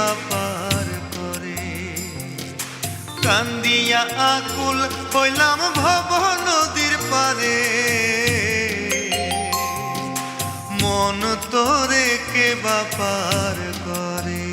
বাপার করে। কান্দিয়া আকুল হইলাম ভব নদীর পারে, মন তোরে কে বাপার করে।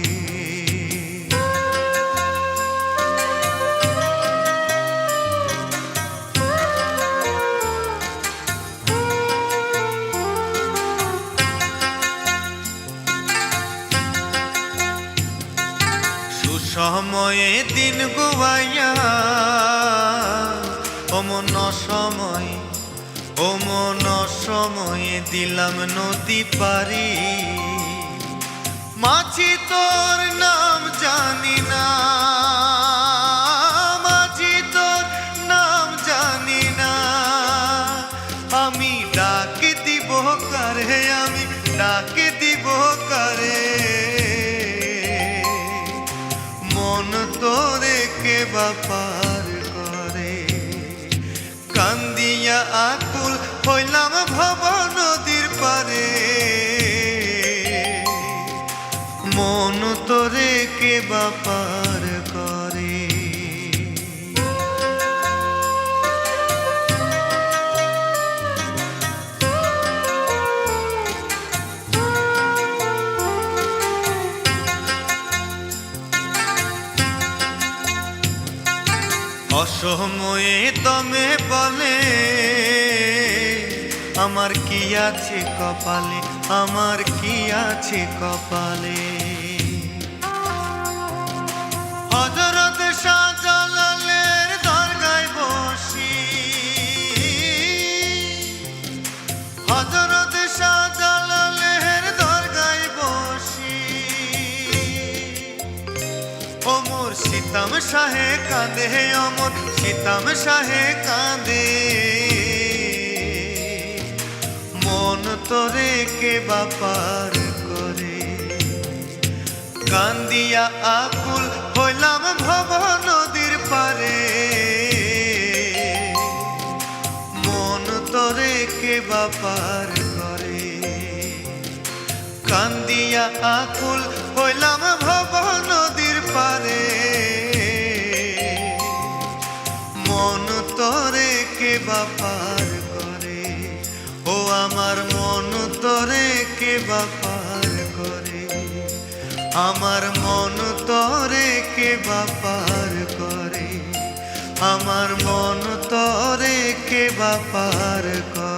সময়ে দিন গোয়াইয়া অমন সময় সময়ে দিলাম নদী পারি। মাঝি তোর নাম জানি না, মাঝি তোর নাম জানি না, আমি ডাকে দিব কারে, আমি ডাকে দিব কারে। মন তোরে কে বাপার করে। কান্দিয়া আকুল হইলাম ভব নদীর পারে, মন তোরে কে বাপার করে। অসময়ে দমে বলে আমার কি আছে কপালে, আমার কি আছে কপালে। হযরত শাহজালালের দরগায় বসি, হযরত শাহজালালের দরগায় বসি। ওমর সিতাম শাহে কাঁদে, অমর সিতাম শাহে কাঁদে। মন তোরে কে বাপার করে। কান্দিয়া আকুল হইলাম ভব নদীর পারে, মন তোরে কে বাপার করে। কান্দিয়া আকুল হইলাম ভব নদীর পারে, মন তোরে কে বাপার করে। ও আমার মন তোরে কে বাপার করে, আমার মন তোরে কে বাপার করে, আমার মন তোরে কে বাপার করে।